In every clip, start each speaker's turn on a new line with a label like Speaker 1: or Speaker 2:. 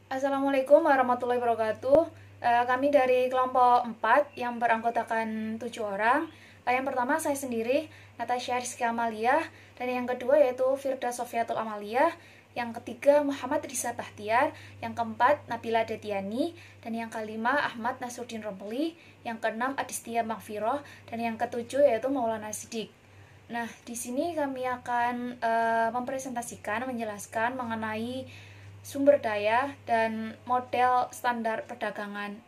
Speaker 1: Assalamualaikum warahmatullahi wabarakatuh. Kami dari kelompok 4 yang beranggotakan 7 orang. Yang pertama saya sendiri, Natasha Rizky Amalia, dan yang kedua yaitu Firda Sofiatul Amalia, yang ketiga Muhammad Risa Bahtiar, yang keempat Nabila Detiani, dan yang kelima Ahmad Nasruddin Rompeli, yang keenam Adistia Magfiroh, dan yang ketujuh yaitu Maulana Sidik. Nah, di sini kami akan mempresentasikan, menjelaskan mengenai sumber daya dan model standar perdagangan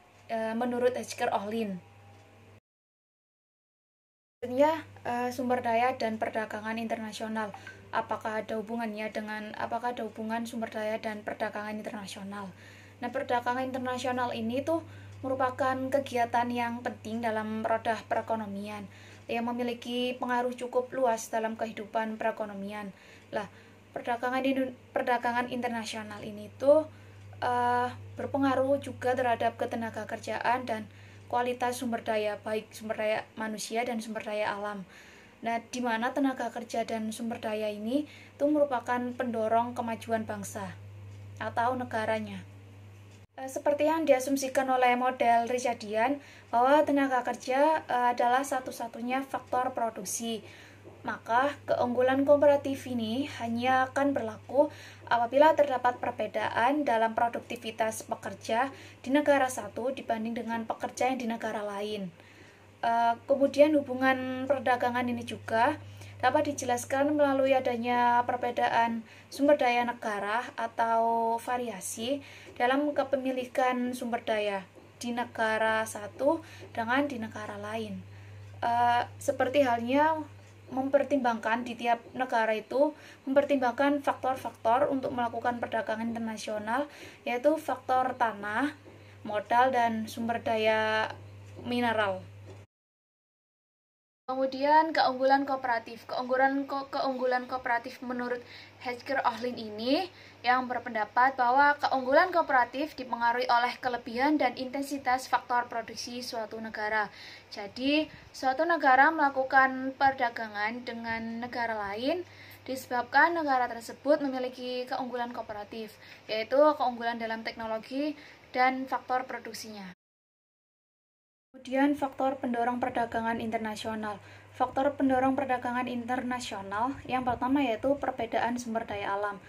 Speaker 1: menurut Hedger Ohlin. Sebenarnya sumber daya dan perdagangan internasional, apakah ada hubungan sumber daya dan perdagangan internasional? Nah, perdagangan internasional ini tuh merupakan kegiatan yang penting dalam roda perekonomian yang memiliki pengaruh cukup luas dalam kehidupan perekonomian. Lah, perdagangan internasional ini tuh berpengaruh juga terhadap ketenaga kerjaan dan kualitas sumber daya, baik sumber daya manusia dan sumber daya alam. Nah, di mana tenaga kerja dan sumber daya ini itu merupakan pendorong kemajuan bangsa atau negaranya. Seperti yang diasumsikan oleh model Richardian, bahwa tenaga kerja adalah satu-satunya faktor produksi. Maka keunggulan komparatif ini hanya akan berlaku apabila terdapat perbedaan dalam produktivitas pekerja di negara satu dibanding dengan pekerja yang di negara lain. Kemudian hubungan perdagangan ini juga dapat dijelaskan melalui adanya perbedaan sumber daya negara atau variasi dalam kepemilikan sumber daya di negara satu dengan di negara lain. Seperti halnya mempertimbangkan di tiap negara itu mempertimbangkan faktor-faktor untuk melakukan perdagangan internasional, yaitu faktor tanah, modal, dan sumber daya mineral. Kemudian keunggulan kooperatif menurut Hedger Ohlin ini yang berpendapat bahwa keunggulan kooperatif dipengaruhi oleh kelebihan dan intensitas faktor produksi suatu negara. Jadi, suatu negara melakukan perdagangan dengan negara lain disebabkan negara tersebut memiliki keunggulan kooperatif, yaitu keunggulan dalam teknologi dan faktor produksinya. Kemudian faktor pendorong perdagangan internasional. Faktor pendorong perdagangan internasional yang pertama yaitu perbedaan sumber daya alam.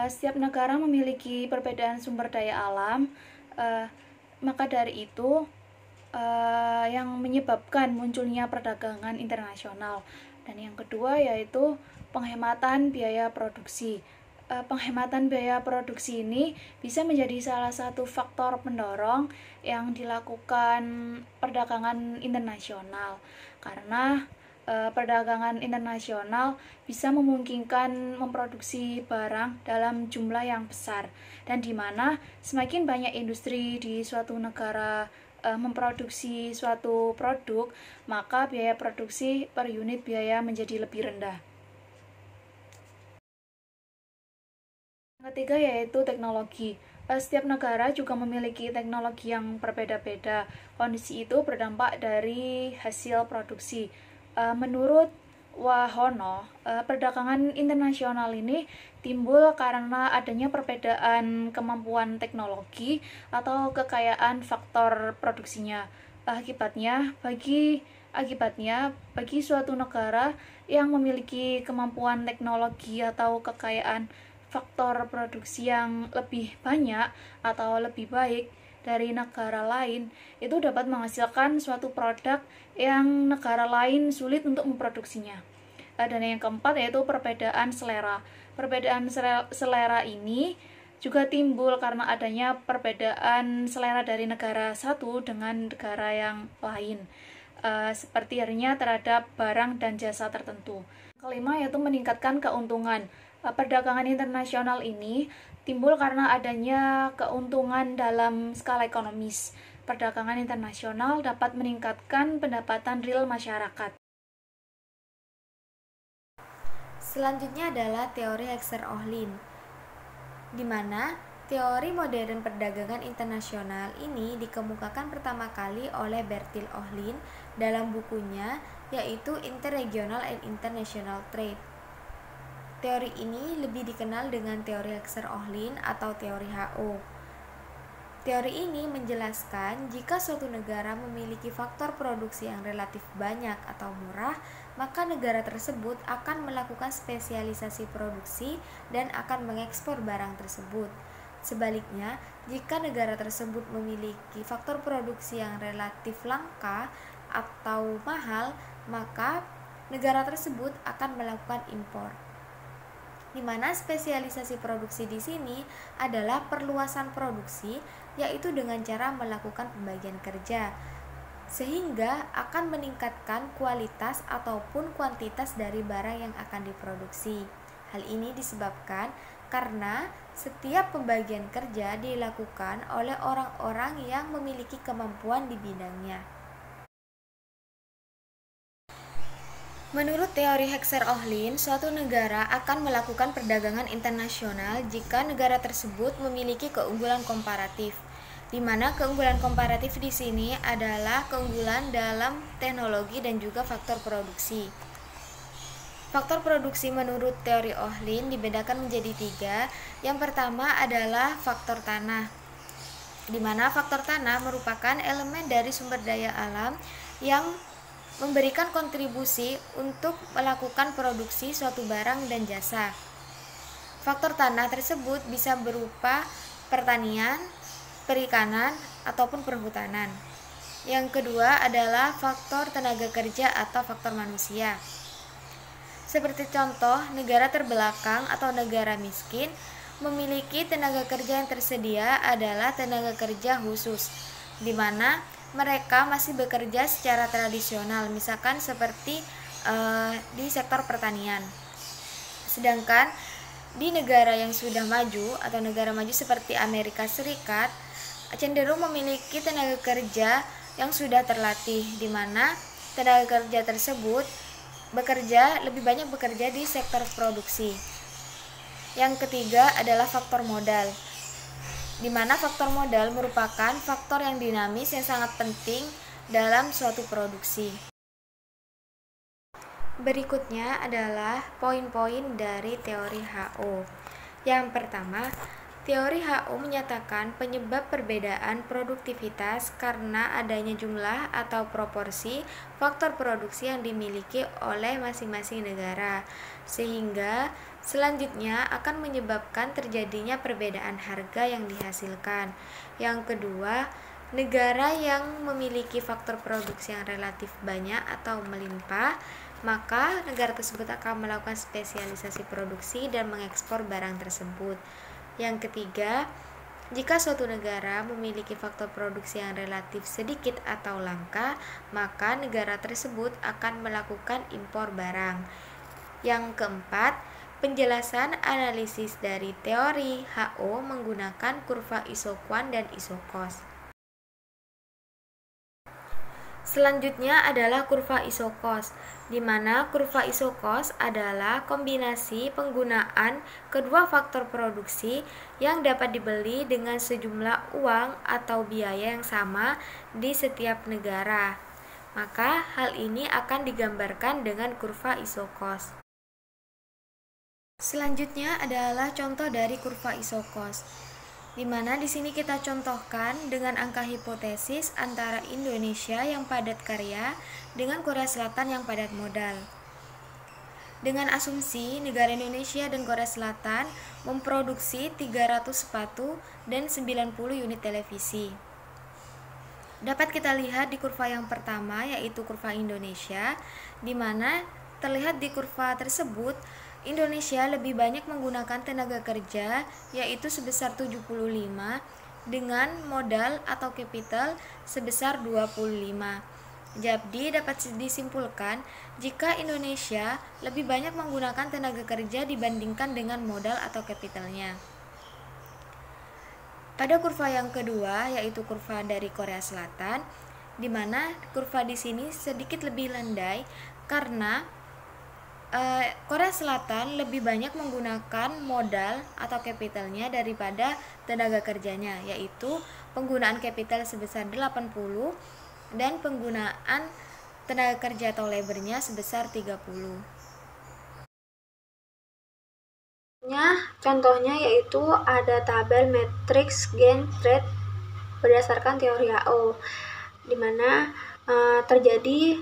Speaker 1: Setiap negara memiliki perbedaan sumber daya alam, maka dari itu yang menyebabkan munculnya perdagangan internasional. Dan yang kedua yaitu penghematan biaya produksi. Penghematan biaya produksi ini bisa menjadi salah satu faktor pendorong yang dilakukan perdagangan internasional, karena perdagangan internasional bisa memungkinkan memproduksi barang dalam jumlah yang besar, dan di mana semakin banyak industri di suatu negara memproduksi suatu produk, maka biaya produksi per unit biaya menjadi lebih rendah. Yang ketiga yaitu teknologi. Setiap negara juga memiliki teknologi yang berbeda-beda. Kondisi itu berdampak dari hasil produksi. Menurut Wahono, perdagangan internasional ini timbul karena adanya perbedaan kemampuan teknologi atau kekayaan faktor produksinya. Bagi suatu negara yang memiliki kemampuan teknologi atau kekayaan faktor produksi yang lebih banyak atau lebih baik dari negara lain, itu dapat menghasilkan suatu produk yang negara lain sulit untuk memproduksinya. Dan yang keempat yaitu perbedaan selera. Perbedaan selera ini juga timbul karena adanya perbedaan selera dari negara satu dengan negara yang lain, seperti halnya terhadap barang dan jasa tertentu. Kelima yaitu meningkatkan keuntungan. Perdagangan internasional ini timbul karena adanya keuntungan dalam skala ekonomis. Perdagangan internasional dapat meningkatkan pendapatan real masyarakat.
Speaker 2: Selanjutnya adalah teori Hedger-Ohlin, di mana teori modern perdagangan internasional ini dikemukakan pertama kali oleh Bertil Ohlin dalam bukunya yaitu Interregional and International Trade. Teori ini lebih dikenal dengan teori Hedger-Ohlin atau teori HO. Teori ini menjelaskan jika suatu negara memiliki faktor produksi yang relatif banyak atau murah, maka negara tersebut akan melakukan spesialisasi produksi dan akan mengekspor barang tersebut. Sebaliknya, jika negara tersebut memiliki faktor produksi yang relatif langka atau mahal, maka negara tersebut akan melakukan impor. Di mana spesialisasi produksi di sini adalah perluasan produksi, yaitu dengan cara melakukan pembagian kerja, sehingga akan meningkatkan kualitas ataupun kuantitas dari barang yang akan diproduksi. Hal ini disebabkan karena setiap pembagian kerja dilakukan oleh orang-orang yang memiliki kemampuan di bidangnya. Menurut teori Hexer-Ohlin, suatu negara akan melakukan perdagangan internasional jika negara tersebut memiliki keunggulan komparatif, di mana keunggulan komparatif di sini adalah keunggulan dalam teknologi dan juga faktor produksi. Faktor produksi menurut teori Ohlin dibedakan menjadi 3. Yang pertama adalah faktor tanah, di mana faktor tanah merupakan elemen dari sumber daya alam yang memberikan kontribusi untuk melakukan produksi suatu barang dan jasa. Faktor tanah tersebut bisa berupa pertanian, perikanan, ataupun perhutanan. Yang kedua adalah faktor tenaga kerja atau faktor manusia. Seperti contoh, negara terbelakang atau negara miskin memiliki tenaga kerja yang tersedia adalah tenaga kerja khusus, di mana mereka masih bekerja secara tradisional, misalkan seperti di sektor pertanian. Sedangkan di negara yang sudah maju atau negara maju seperti Amerika Serikat cenderung memiliki tenaga kerja yang sudah terlatih, di mana tenaga kerja tersebut lebih banyak bekerja di sektor produksi. Yang ketiga adalah faktor modal, di mana faktor modal merupakan faktor yang dinamis yang sangat penting dalam suatu produksi. Berikutnya adalah poin-poin dari teori HO. Yang pertama, teori HO menyatakan penyebab perbedaan produktivitas karena adanya jumlah atau proporsi faktor produksi yang dimiliki oleh masing-masing negara, sehingga selanjutnya akan menyebabkan terjadinya perbedaan harga yang dihasilkan. Yang kedua, negara yang memiliki faktor produksi yang relatif banyak atau melimpah, maka negara tersebut akan melakukan spesialisasi produksi dan mengekspor barang tersebut. Yang ketiga, jika suatu negara memiliki faktor produksi yang relatif sedikit atau langka, maka negara tersebut akan melakukan impor barang. Yang keempat, penjelasan analisis dari teori HO menggunakan kurva isoquant dan isokos. Selanjutnya adalah kurva isokos, di mana kurva isokos adalah kombinasi penggunaan kedua faktor produksi yang dapat dibeli dengan sejumlah uang atau biaya yang sama di setiap negara. Maka hal ini akan digambarkan dengan kurva isokos. Selanjutnya adalah contoh dari kurva isokos, di mana di sini kita contohkan dengan angka hipotesis antara Indonesia yang padat karya dengan Korea Selatan yang padat modal. Dengan asumsi negara Indonesia dan Korea Selatan memproduksi 300 sepatu dan 90 unit televisi. Dapat kita lihat di kurva yang pertama, yaitu kurva Indonesia, di mana terlihat di kurva tersebut Indonesia lebih banyak menggunakan tenaga kerja, yaitu sebesar 75, dengan modal atau capital sebesar 25. Jadi dapat disimpulkan jika Indonesia lebih banyak menggunakan tenaga kerja dibandingkan dengan modal atau capitalnya. Pada kurva yang kedua, yaitu kurva dari Korea Selatan, di mana kurva di sini sedikit lebih landai karena Korea Selatan lebih banyak menggunakan modal atau capitalnya daripada tenaga kerjanya, yaitu penggunaan capital sebesar 80 dan penggunaan tenaga kerja atau labornya sebesar 30. Contohnya yaitu ada tabel matriks gain trade
Speaker 3: berdasarkan teori AO, di mana terjadi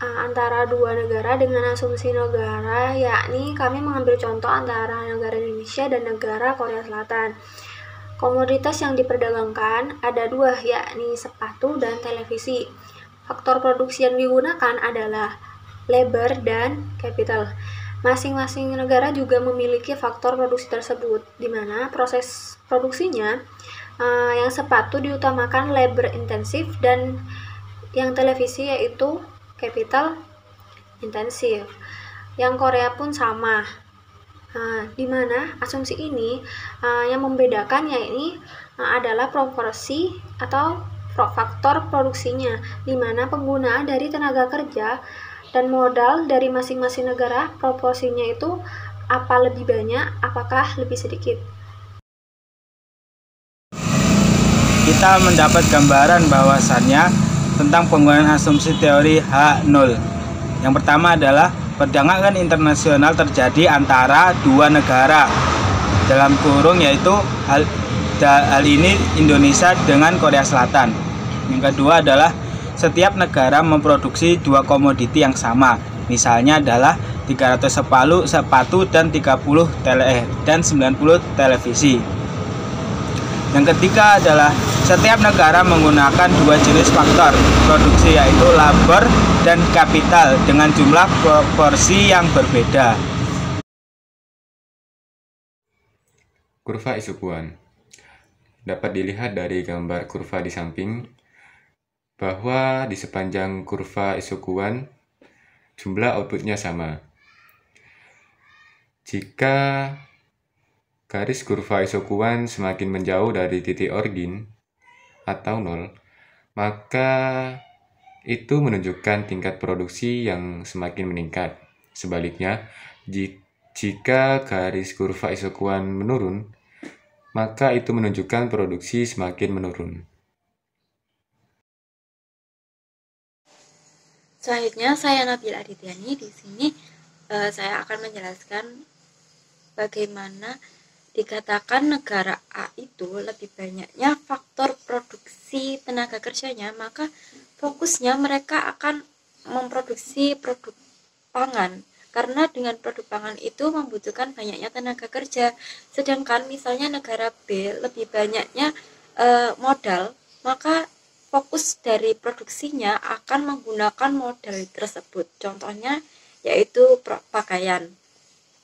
Speaker 3: antara dua negara dengan asumsi negara, yakni kami mengambil contoh antara negara Indonesia dan negara Korea Selatan. Komoditas yang diperdagangkan ada dua, yakni sepatu dan televisi. Faktor produksi yang digunakan adalah labor dan capital. Masing-masing negara juga memiliki faktor produksi tersebut, di mana proses produksinya yang sepatu diutamakan labor intensif dan yang televisi yaitu capital intensif. Yang Korea pun sama. Di mana asumsi ini yang membedakan yakni adalah proporsi atau faktor produksinya, di mana penggunaan dari tenaga kerja dan modal dari masing-masing negara proporsinya itu apa lebih banyak, apakah lebih sedikit.
Speaker 4: Kita mendapat gambaran bahwasannya tentang penggunaan asumsi teori H0. Yang pertama adalah perdagangan internasional terjadi antara dua negara dalam kurung yaitu hal ini Indonesia dengan Korea Selatan. Yang kedua adalah setiap negara memproduksi dua komoditi yang sama. Misalnya adalah 300 sepatu dan 90 televisi. Yang ketiga adalah setiap negara menggunakan dua jenis faktor produksi yaitu labor dan kapital dengan jumlah proporsi yang berbeda.
Speaker 5: Kurva Isukuan dapat dilihat dari gambar kurva di samping bahwa di sepanjang kurva Isukuan jumlah outputnya sama. Jika garis kurva Isukuan semakin menjauh dari titik origin atau 0, maka itu menunjukkan tingkat produksi yang semakin meningkat. Sebaliknya, jika garis kurva Isukuan menurun, maka itu menunjukkan produksi semakin menurun.
Speaker 2: Selanjutnya saya Nabila Adityani. Di sini saya akan menjelaskan bagaimana dikatakan negara A itu lebih banyaknya faktor produksi tenaga kerjanya, maka fokusnya mereka akan memproduksi produk pangan. Karena dengan produk pangan itu membutuhkan banyaknya tenaga kerja. Sedangkan misalnya negara B lebih banyaknya modal, maka fokus dari produksinya akan menggunakan modal tersebut. Contohnya yaitu pakaian.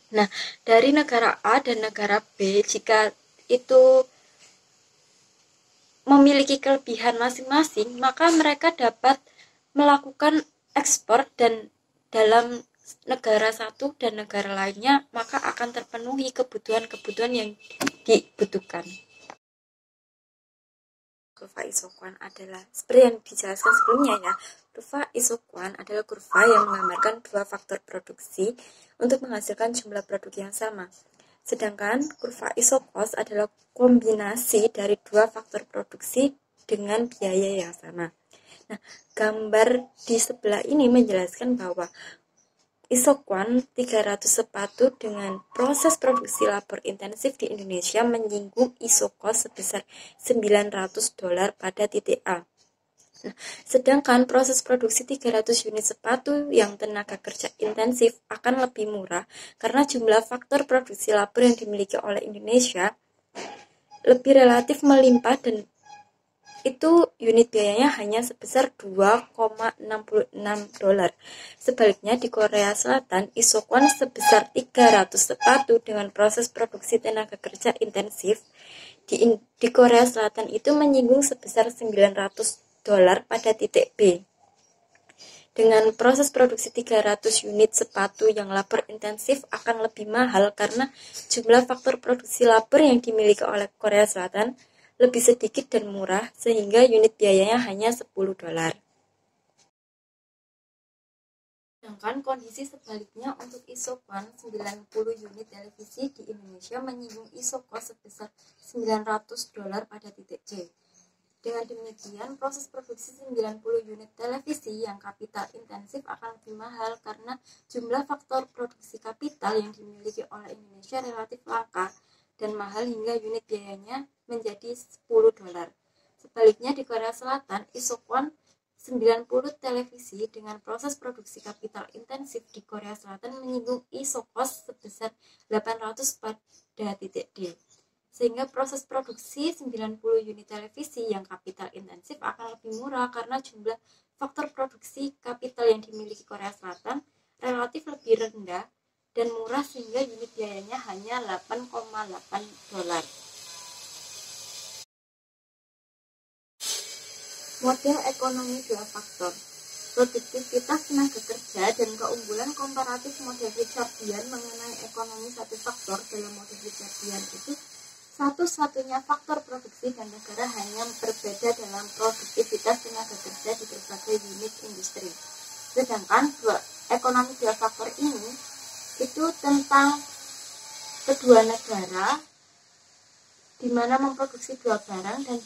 Speaker 2: Nah, dari negara A dan negara B, jika itu memiliki kelebihan masing-masing, maka mereka dapat melakukan ekspor dan dalam negara satu dan negara lainnya, maka akan terpenuhi kebutuhan-kebutuhan yang dibutuhkan. Kurva Isukuan adalah seperti yang dijelaskan sebelumnya ya. Kurva Isukuan adalah kurva yang menggambarkan dua faktor produksi untuk menghasilkan jumlah produk yang sama. Sedangkan kurva isokos adalah kombinasi dari dua faktor produksi dengan biaya yang sama. Nah, gambar di sebelah ini menjelaskan bahwa Isukuan 300 sepatu dengan proses produksi labor intensif di Indonesia menyinggung isokos sebesar $900 pada titik A. Nah, sedangkan proses produksi 300 unit sepatu yang tenaga kerja intensif akan lebih murah karena jumlah faktor produksi labor yang dimiliki oleh Indonesia lebih relatif melimpah dan itu unit biayanya hanya sebesar $2,66. Sebaliknya di Korea Selatan, Isukuan sebesar 300 sepatu dengan proses produksi tenaga kerja intensif di Korea Selatan itu menyinggung sebesar $900 pada titik B. Dengan proses produksi 300 unit sepatu yang labor intensif akan lebih mahal karena jumlah faktor produksi labor yang dimiliki oleh Korea Selatan lebih sedikit dan murah sehingga unit biayanya hanya $10. Sedangkan kondisi sebaliknya untuk Isukuan 90 unit televisi di Indonesia menyinggung isokos sebesar $900 pada titik C. Dengan demikian, proses produksi 90 unit televisi yang kapital intensif akan lebih mahal karena jumlah faktor produksi kapital yang dimiliki oleh Indonesia relatif langka dan mahal hingga unit biayanya menjadi $10.
Speaker 6: Sebaliknya di Korea Selatan, Isokwon 90 televisi dengan proses produksi kapital intensif di Korea Selatan menyinggung isokos sebesar 800 pada titik D. Sehingga proses produksi 90 unit televisi yang kapital intensif akan lebih murah karena jumlah faktor produksi kapital yang dimiliki Korea Selatan relatif lebih rendah dan murah sehingga unit biayanya hanya $8,8. Model ekonomi dua faktor. Produktivitas tenaga kerja dan keunggulan komparatif model Richardian mengenai ekonomi satu faktor dalam model Richardian itu satu-satunya faktor produksi dan negara hanya berbeda dalam produktivitas tenaga kerja di berbagai unit industri. Sedangkan ekonomi dua faktor ini itu tentang kedua negara di mana memproduksi dua barang dan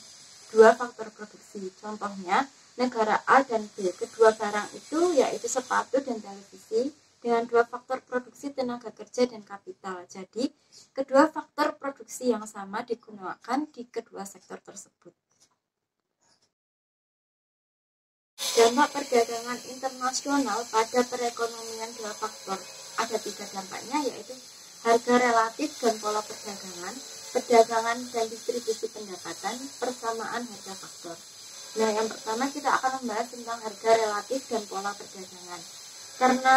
Speaker 6: dua faktor produksi. Contohnya, negara A dan B. Kedua barang itu yaitu sepatu dan televisi dengan dua faktor produksi tenaga kerja dan kapital. Jadi, kedua faktor produksi yang sama digunakan di kedua sektor tersebut. Dampak perdagangan internasional pada perekonomian dua faktor. Ada 3 dampaknya, yaitu harga relatif dan pola perdagangan dan distribusi pendapatan, persamaan harga faktor. Nah, yang pertama kita akan membahas tentang harga relatif dan pola perdagangan. Karena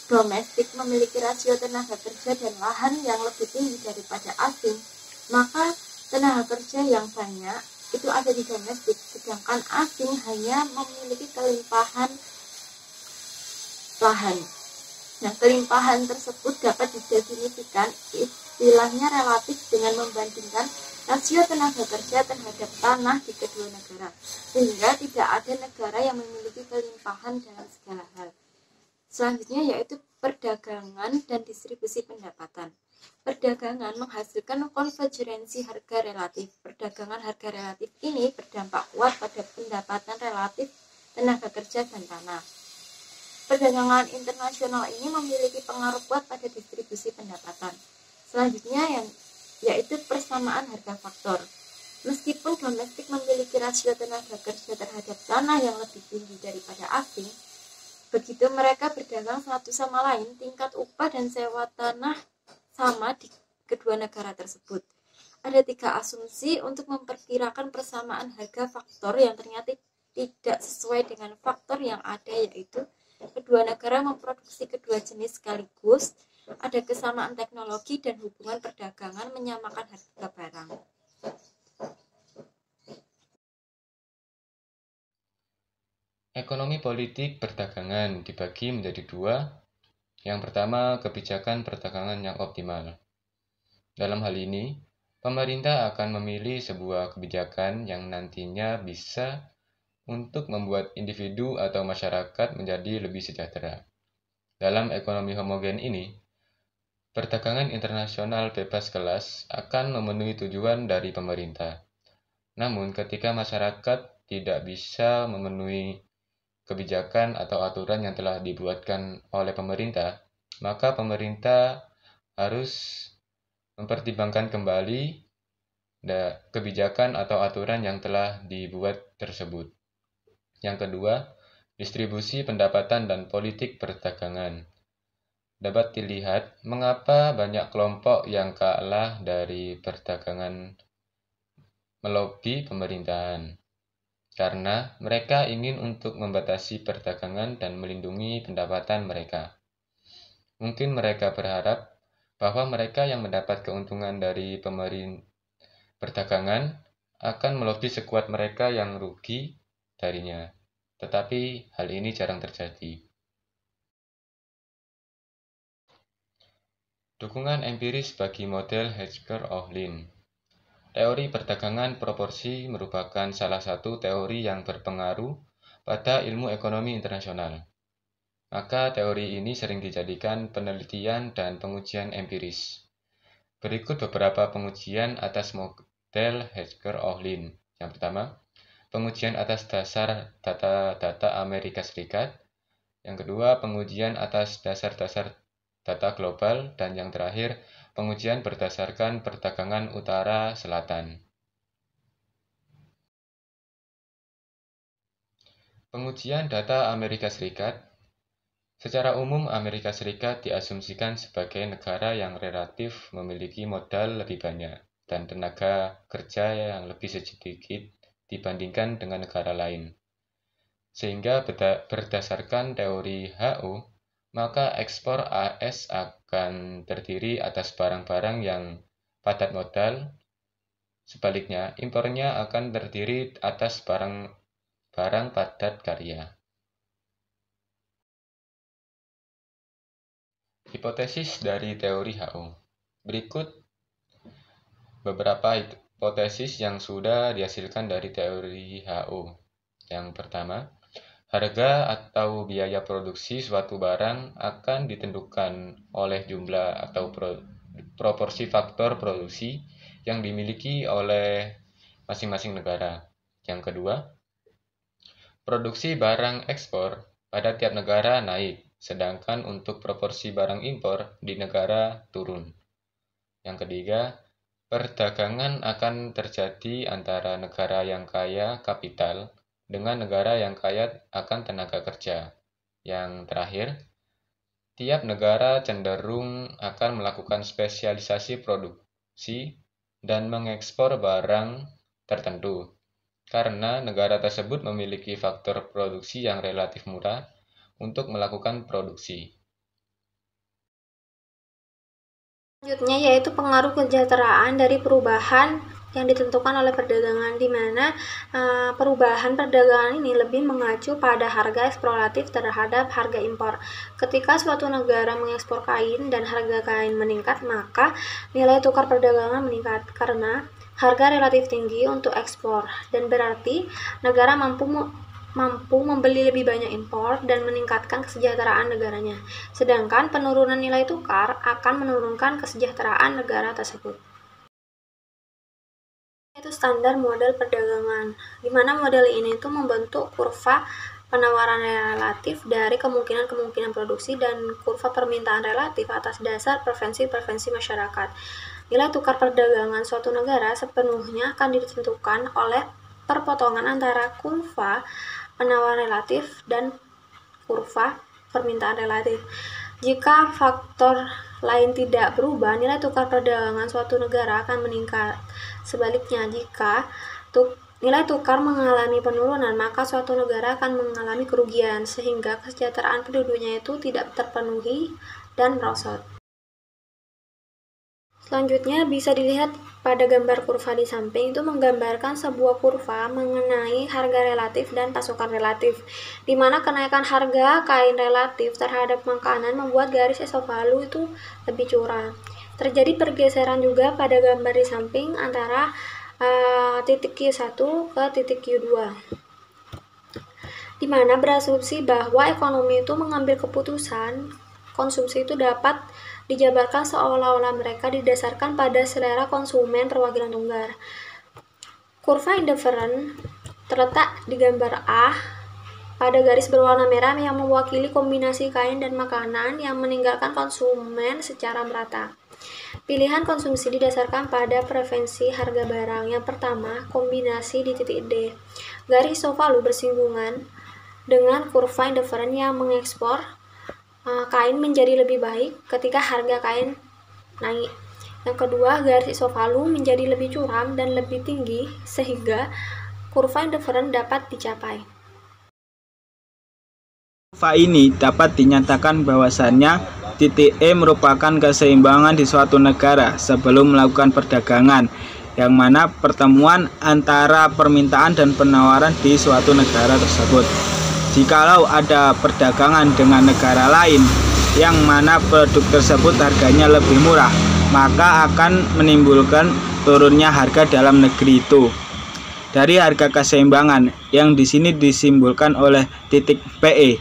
Speaker 6: domestik memiliki rasio tenaga kerja dan lahan yang lebih tinggi daripada asing, maka tenaga kerja yang banyak itu ada di domestik, sedangkan asing hanya memiliki kelimpahan lahan. Nah, kelimpahan tersebut dapat didefinisikan istilahnya relatif dengan membandingkan rasio tenaga kerja terhadap tanah di kedua negara, sehingga tidak ada negara yang memiliki kelimpahan dalam segala hal. Selanjutnya yaitu perdagangan dan distribusi pendapatan. Perdagangan menghasilkan konvergensi harga relatif. Perdagangan harga relatif ini berdampak kuat pada pendapatan relatif tenaga kerja dan tanah. Perdagangan internasional ini memiliki pengaruh kuat pada distribusi pendapatan. Selanjutnya yaitu persamaan harga faktor. Meskipun domestik memiliki rasio tenaga kerja terhadap tanah yang lebih tinggi daripada asing, begitu mereka berdagang satu sama lain, tingkat upah dan sewa tanah sama di kedua negara tersebut. Ada 3 asumsi untuk memperkirakan persamaan harga faktor yang ternyata tidak sesuai dengan faktor yang ada, yaitu kedua negara memproduksi kedua jenis sekaligus, ada kesamaan teknologi dan hubungan perdagangan menyamakan harga barang.
Speaker 5: Ekonomi politik perdagangan dibagi menjadi 2. Yang pertama, kebijakan perdagangan yang optimal. Dalam hal ini, pemerintah akan memilih sebuah kebijakan yang nantinya bisa untuk membuat individu atau masyarakat menjadi lebih sejahtera. Dalam ekonomi homogen ini, perdagangan internasional bebas kelas akan memenuhi tujuan dari pemerintah. Namun, ketika masyarakat tidak bisa memenuhi kebijakan atau aturan yang telah dibuatkan oleh pemerintah, maka pemerintah harus mempertimbangkan kembali kebijakan atau aturan yang telah dibuat tersebut. Yang kedua, distribusi pendapatan dan politik perdagangan. Dapat dilihat mengapa banyak kelompok yang kalah dari perdagangan melobi pemerintahan. Karena mereka ingin untuk membatasi perdagangan dan melindungi pendapatan mereka. Mungkin mereka berharap bahwa mereka yang mendapat keuntungan dari perdagangan akan melobi sekuat mereka yang rugi darinya. Tetapi hal ini jarang terjadi. Dukungan empiris bagi model Hedger-Ohlin. Teori perdagangan proporsi merupakan salah satu teori yang berpengaruh pada ilmu ekonomi internasional. Maka teori ini sering dijadikan penelitian dan pengujian empiris. Berikut beberapa pengujian atas model Hedger-Ohlin. Yang pertama, pengujian atas dasar data Amerika Serikat. Yang kedua, pengujian atas dasar-dasar data global. Dan yang terakhir, pengujian berdasarkan perdagangan utara-selatan. Pengujian data Amerika Serikat. Secara umum, Amerika Serikat diasumsikan sebagai negara yang relatif memiliki modal lebih banyak dan tenaga kerja yang lebih sedikit dibandingkan dengan negara lain. Sehingga berdasarkan teori HO, maka ekspor AS akan terdiri atas barang-barang yang padat modal. Sebaliknya, impornya akan terdiri atas barang padat karya. Hipotesis dari teori HO. Berikut beberapa hipotesis yang sudah dihasilkan dari teori HO. Yang pertama, harga atau biaya produksi suatu barang akan ditentukan oleh jumlah atau proporsi faktor produksi yang dimiliki oleh masing-masing negara. Yang kedua, produksi barang ekspor pada tiap negara naik, sedangkan untuk proporsi barang impor di negara turun. Yang ketiga, perdagangan akan terjadi antara negara yang kaya kapital dengan negara yang kaya akan tenaga kerja. Yang terakhir, tiap negara cenderung akan melakukan spesialisasi produksi dan mengekspor barang tertentu, karena negara tersebut memiliki faktor produksi yang relatif murah untuk melakukan produksi.
Speaker 3: Selanjutnya yaitu pengaruh kesejahteraan dari perubahan yang ditentukan oleh perdagangan, di mana perubahan perdagangan ini lebih mengacu pada harga eksploratif terhadap harga impor. Ketika suatu negara mengekspor kain dan harga kain meningkat, maka nilai tukar perdagangan meningkat karena harga relatif tinggi untuk ekspor, dan berarti negara mampu membeli lebih banyak impor dan meningkatkan kesejahteraan negaranya. Sedangkan penurunan nilai tukar akan menurunkan kesejahteraan negara tersebut. Itu standar model perdagangan, di mana model ini itu membentuk kurva penawaran relatif dari kemungkinan-kemungkinan produksi dan kurva permintaan relatif atas dasar preferensi masyarakat. Nilai tukar perdagangan suatu negara sepenuhnya akan ditentukan oleh perpotongan antara kurva penawaran relatif dan kurva permintaan relatif. Jika faktor lain tidak berubah, nilai tukar perdagangan suatu negara akan meningkat. Sebaliknya, jika nilai tukar mengalami penurunan, maka suatu negara akan mengalami kerugian, sehingga kesejahteraan penduduknya itu tidak terpenuhi dan merosot. Selanjutnya bisa dilihat pada gambar kurva di samping, itu menggambarkan sebuah kurva mengenai harga relatif dan pasokan relatif, di mana kenaikan harga kain relatif terhadap makanan membuat garis isovalu itu lebih curam. Terjadi pergeseran juga pada gambar di samping antara titik Q1 ke titik Q2, di mana berasumsi bahwa ekonomi itu mengambil keputusan konsumsi itu dapat dijabarkan seolah-olah mereka didasarkan pada selera konsumen perwakilan tunggal. Kurva indifferent terletak di gambar A pada garis berwarna merah yang mewakili kombinasi kain dan makanan yang meninggalkan konsumen secara merata. Pilihan konsumsi didasarkan pada preferensi harga barang. Yang pertama, kombinasi di titik D. Garis isovalu bersinggungan dengan kurva indifferent yang mengekspor kain menjadi lebih baik ketika harga kain naik. Yang kedua, garis isovalu menjadi lebih curam dan lebih tinggi sehingga kurva indifferent dapat dicapai.
Speaker 4: Kurva ini dapat dinyatakan bahwasannya titik E merupakan keseimbangan di suatu negara sebelum melakukan perdagangan, yang mana pertemuan antara permintaan dan penawaran di suatu negara tersebut. Jikalau ada perdagangan dengan negara lain yang mana produk tersebut harganya lebih murah, maka akan menimbulkan turunnya harga dalam negeri itu. Dari harga keseimbangan yang di sini disimbolkan oleh titik PE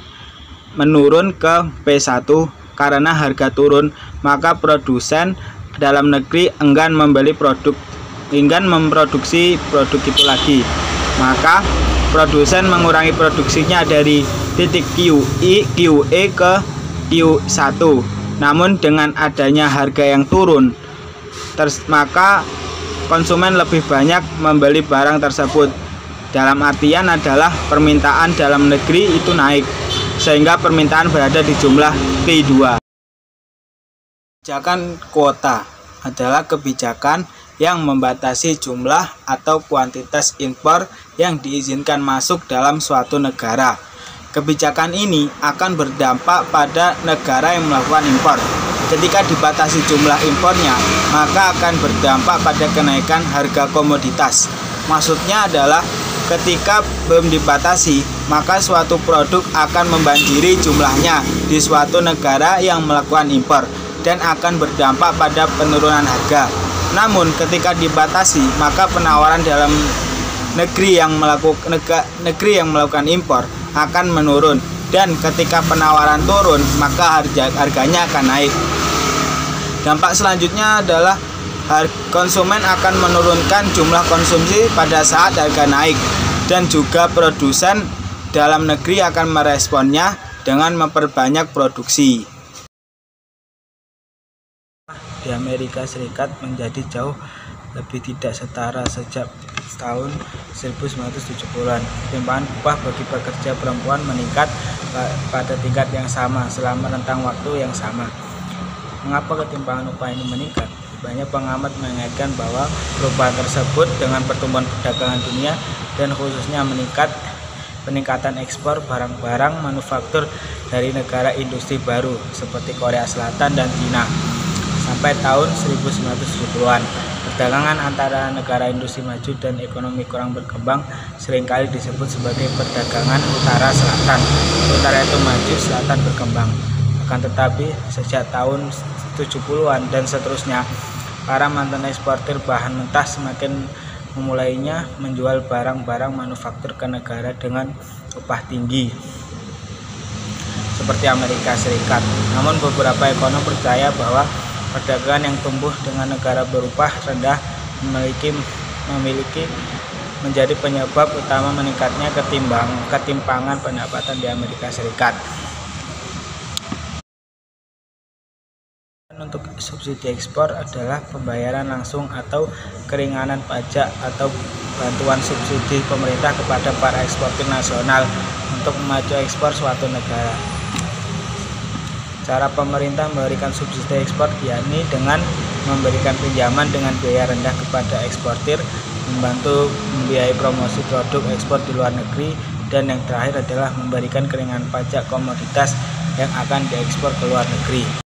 Speaker 4: menurun ke P1 karena harga turun, maka produsen dalam negeri enggan memproduksi produk itu lagi. Maka produsen mengurangi produksinya dari titik QE ke Q1. Namun dengan adanya harga yang turun, maka konsumen lebih banyak membeli barang tersebut Dalam artian adalah permintaan dalam negeri itu naik, sehingga permintaan berada di jumlah P2. Kebijakan kuota adalah kebijakan yang membatasi jumlah atau kuantitas impor yang diizinkan masuk dalam suatu negara. Kebijakan ini akan berdampak pada negara yang melakukan impor. Ketika dibatasi jumlah impornya, maka akan berdampak pada kenaikan harga komoditas. Maksudnya adalah ketika belum dibatasi, maka suatu produk akan membanjiri jumlahnya di suatu negara yang melakukan impor dan akan berdampak pada penurunan harga. Namun ketika dibatasi, maka penawaran dalam negeri yang melakukan impor akan menurun, dan ketika penawaran turun, maka harganya akan naik. Dampak selanjutnya adalah konsumen akan menurunkan jumlah konsumsi pada saat harga naik, dan juga produsen dalam negeri akan meresponnya dengan memperbanyak produksi. Di Amerika Serikat menjadi jauh lebih tidak setara sejak tahun 1970-an. Ketimpangan upah bagi pekerja perempuan meningkat pada tingkat yang sama selama rentang waktu yang sama. Mengapa ketimpangan upah ini meningkat? Banyak pengamat mengaitkan bahwa perubahan tersebut dengan pertumbuhan perdagangan dunia dan khususnya peningkatan ekspor barang-barang manufaktur dari negara industri baru seperti Korea Selatan dan Cina. Sampai tahun 1970-an, perdagangan antara negara industri maju dan ekonomi kurang berkembang seringkali disebut sebagai perdagangan utara-selatan. Utara itu maju, selatan berkembang. Akan tetapi, sejak tahun 70-an dan seterusnya, para mantan eksportir bahan mentah semakin memulainya menjual barang-barang manufaktur ke negara dengan upah tinggi seperti Amerika Serikat. Namun beberapa ekonom percaya bahwa perdagangan yang tumbuh dengan negara berupah rendah memiliki menjadi penyebab utama meningkatnya ketimpangan pendapatan di Amerika Serikat. Untuk subsidi ekspor adalah pembayaran langsung atau keringanan pajak atau bantuan subsidi pemerintah kepada para eksportir nasional untuk memacu ekspor suatu negara. Cara pemerintah memberikan subsidi ekspor yakni dengan memberikan pinjaman dengan biaya rendah kepada eksportir, membantu membiayai promosi produk ekspor di luar negeri, dan yang terakhir adalah memberikan keringanan pajak komoditas yang akan diekspor ke luar negeri.